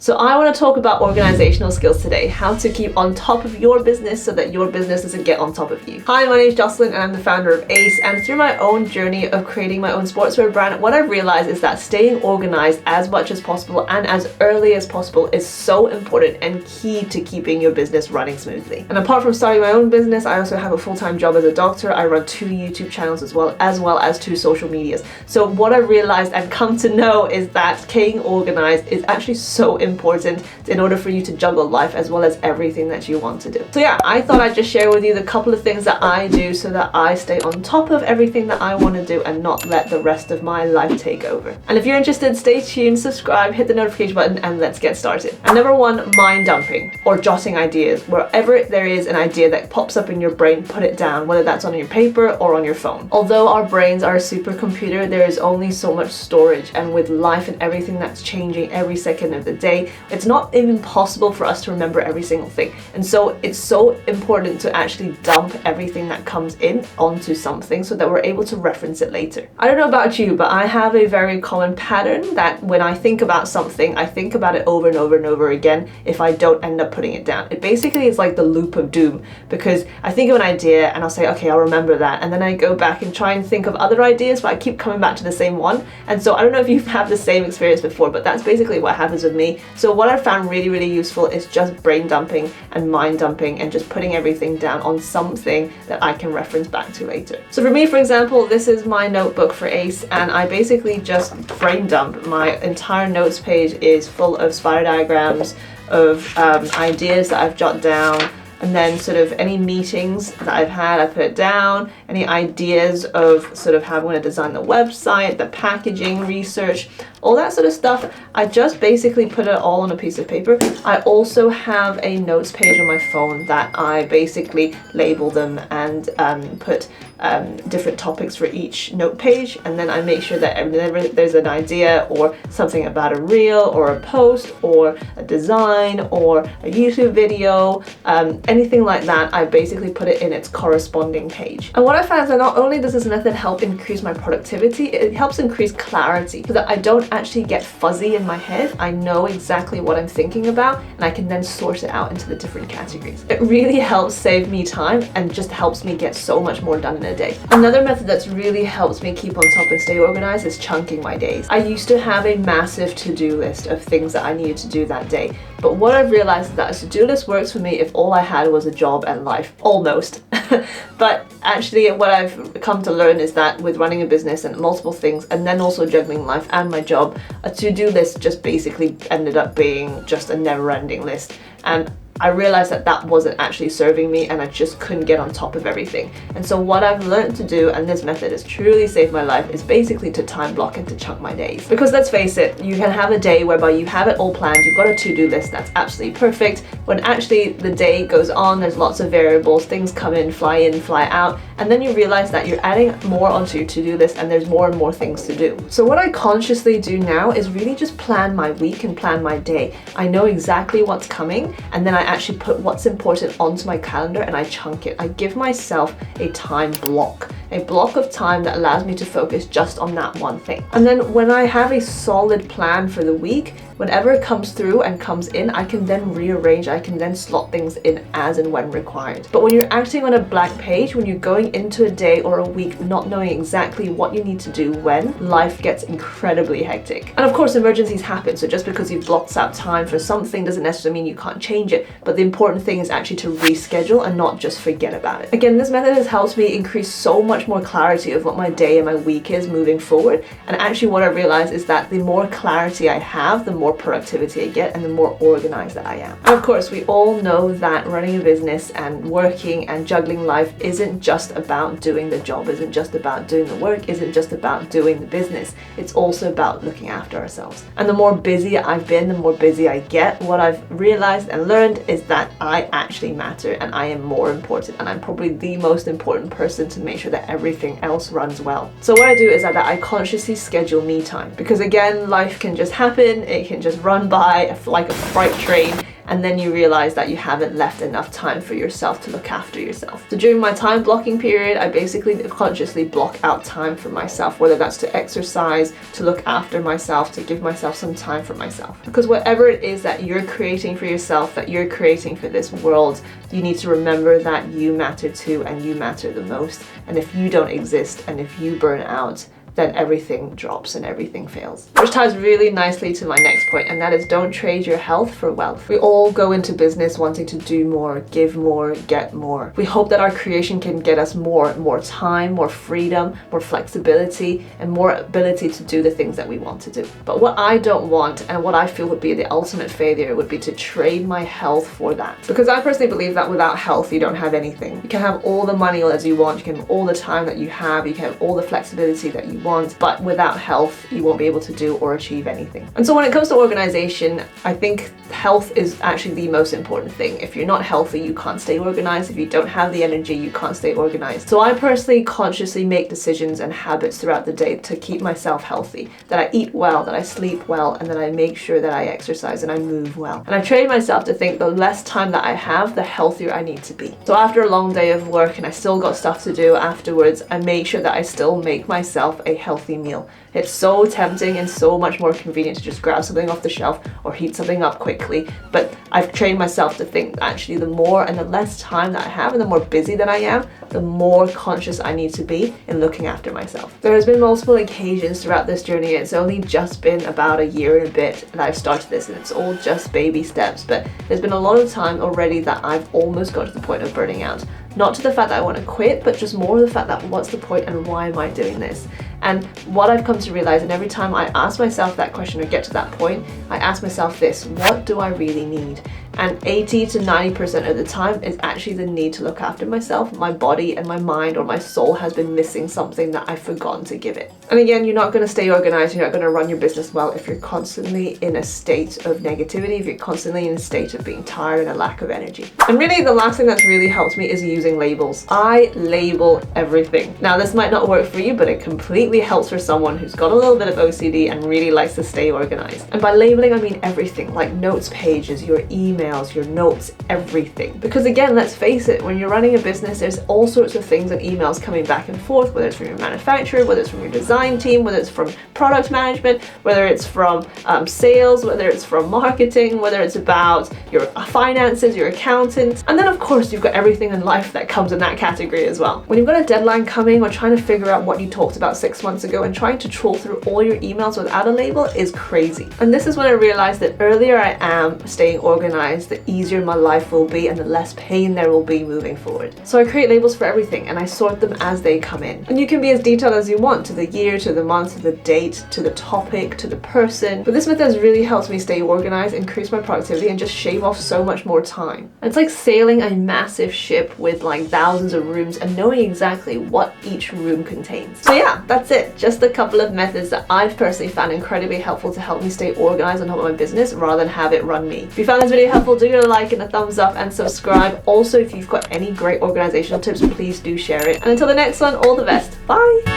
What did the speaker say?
So I want to talk about organizational skills today, how to keep on top of your business so that your business doesn't get on top of you. Hi, my name is Jocelyn and I'm the founder of A+CE, and through my own journey of creating my own sportswear brand, what I've realized is that staying organized as much as possible and as early as possible is so important and key to keeping your business running smoothly. And apart from starting my own business, I also have a full-time job as a doctor. I run 2 YouTube channels as well as 2 social medias. So what I've realized and come to know is that staying organized is actually so important in order for you to juggle life as well as everything that you want to do. So yeah, I thought I'd just share with you the couple of things that I do so that I stay on top of everything that I want to do and not let the rest of my life take over. And if you're interested, stay tuned, subscribe, hit the notification button, and let's get started. And number 1, mind dumping or jotting ideas. Wherever there is an idea that pops up in your brain, put it down, whether that's on your paper or on your phone. Although our brains are a supercomputer, there is only so much storage, and with life and everything that's changing every second of the day, it's not even possible for us to remember every single thing. And so it's so important to actually dump everything that comes in onto something so that we're able to reference it later. I don't know about you, but I have a very common pattern that when I think about something, I think about it over and over and over again if I don't end up putting it down. It basically is like the loop of doom, because I think of an idea and I'll say, okay, I'll remember that. And then I go back and try and think of other ideas, but I keep coming back to the same one. And so I don't know if you've had the same experience before, but that's basically what happens with me. So what I found really useful is just brain dumping and mind dumping and just putting everything down on something that I can reference back to later. So for me, for example, this is my notebook for A+CE, and I basically just brain dump. My entire notes page is full of spider diagrams of ideas that I've jotted down, and then sort of any meetings that I've had, I put it down, any ideas of sort of how I'm going to design the website, the packaging, research, all that sort of stuff. I just basically put it all on a piece of paper. I also have a notes page on my phone that I basically label them and put different topics for each note page, and then I make sure that whenever there's an idea or something about a reel or a post or a design or a YouTube video, anything like that, I basically put it in its corresponding page. And what I found is that not only does this method help increase my productivity, it helps increase clarity so that I don't actually get fuzzy in my head. I know exactly what I'm thinking about and I can then sort it out into the different categories. It really helps save me time and just helps me get so much more done in a day. Another method that's really helps me keep on top and stay organized is chunking my days. I used to have a massive to-do list of things that I needed to do that day, but what I've realized is that a to-do list works for me if all I had was a job and life, almost. But actually what I've come to learn is that with running a business and multiple things, and then also juggling life and my job, a to-do list just basically ended up being just a never-ending list. And I realized that that wasn't actually serving me and I just couldn't get on top of everything. And so what I've learned to do, and this method has truly saved my life, is basically to time block and to chunk my days. Because let's face it, you can have a day whereby you have it all planned, you've got a to-do list that's absolutely perfect, when actually the day goes on, there's lots of variables, things come in, fly out, and then you realize that you're adding more onto your to-do list and there's more and more things to do. So what I consciously do now is really just plan my week and plan my day. I know exactly what's coming, and then I actually put what's important onto my calendar and I chunk it. I give myself a time block. A block of time that allows me to focus just on that one thing. And then when I have a solid plan for the week, whenever it comes through and comes in, I can then rearrange, I can then slot things in as and when required. But when you're acting on a blank page, when you're going into a day or a week not knowing exactly what you need to do when, life gets incredibly hectic. And of course, emergencies happen, so just because you've blocked out time for something doesn't necessarily mean you can't change it, but the important thing is actually to reschedule and not just forget about it. Again, this method has helped me increase so much more clarity of what my day and my week is moving forward. And actually what I realized is that the more clarity I have, the more productivity I get and the more organized that I am. And of course, we all know that running a business and working and juggling life isn't just about doing the job, isn't just about doing the work, isn't just about doing the business. It's also about looking after ourselves. And the more busy I've been, the more busy I get, what I've realized and learned is that I actually matter and I am more important, and I'm probably the most important person to make sure that everything else runs well. So what I do is that I consciously schedule me time, because again, life can just happen, it can just run by like a freight train, and then you realize that you haven't left enough time for yourself to look after yourself. So during my time blocking period, I basically consciously block out time for myself, whether that's to exercise, to look after myself, to give myself some time for myself. Because whatever it is that you're creating for yourself, that you're creating for this world, you need to remember that you matter too, and you matter the most. And if you don't exist, and if you burn out, then everything drops and everything fails. Which ties really nicely to my next point, and that is don't trade your health for wealth. We all go into business wanting to do more, give more, get more. We hope that our creation can get us more time, more freedom, more flexibility, and more ability to do the things that we want to do. But what I don't want, and what I feel would be the ultimate failure, would be to trade my health for that. Because I personally believe that without health, you don't have anything. You can have all the money as you want, you can have all the time that you have, you can have all the flexibility that you want, but without health, you won't be able to do or achieve anything. And so when it comes to organization, I think health is actually the most important thing. If you're not healthy, you can't stay organized. If you don't have the energy, you can't stay organized. So I personally consciously make decisions and habits throughout the day to keep myself healthy, that I eat well, that I sleep well, and that I make sure that I exercise and I move well. And I've trained myself to think the less time that I have, the healthier I need to be. So after a long day of work and I still got stuff to do afterwards, I make sure that I still make myself a healthy meal. It's so tempting and so much more convenient to just grab something off the shelf or heat something up quickly, but I've trained myself to think actually the more and the less time that I have and the more busy that I am, the more conscious I need to be in looking after myself. There has been multiple occasions throughout this journey. It's only just been about a year and a bit that I've started this, and it's all just baby steps, but there's been a lot of time already that I've almost got to the point of burning out. Not to the fact that I want to quit, but just more the fact that what's the point and why am I doing this? And what I've come to realize, and every time I ask myself that question or get to that point, I ask myself this: what do I really need? And 80 to 90% of the time is actually the need to look after myself. My body and my mind or my soul has been missing something that I've forgotten to give it. And again, you're not going to stay organized, you're not going to run your business well if you're constantly in a state of negativity, if you're constantly in a state of being tired and a lack of energy. And really the last thing that's really helped me is using labels. I label everything. Now this might not work for you, but it completely helps for someone who's got a little bit of OCD and really likes to stay organized. And by labeling, I mean everything, like notes pages, your emails, your notes, everything. Because again, let's face it, when you're running a business, there's all sorts of things and emails coming back and forth, whether it's from your manufacturer, whether it's from your design team, whether it's from product management, whether it's from sales, whether it's from marketing, whether it's about your finances, your accountant. And then of course, you've got everything in life that comes in that category as well. When you've got a deadline coming or trying to figure out what you talked about 6 months ago and trying to troll through all your emails without a label is crazy. And this is when I realized that earlier I am staying organized, the easier my life will be and the less pain there will be moving forward. So I create labels for everything and I sort them as they come in. And you can be as detailed as you want, to the year, to the month, to the date, to the topic, to the person. But this method has really helped me stay organized, increase my productivity, and just shave off so much more time. It's like sailing a massive ship with like thousands of rooms and knowing exactly what each room contains. So yeah, that's it. Just a couple of methods that I've personally found incredibly helpful to help me stay organized on top of my business rather than have it run me. If you found this video helpful, do give it a like and a thumbs up and subscribe. Also, if you've got any great organizational tips, please do share it. And until the next one, all the best. Bye!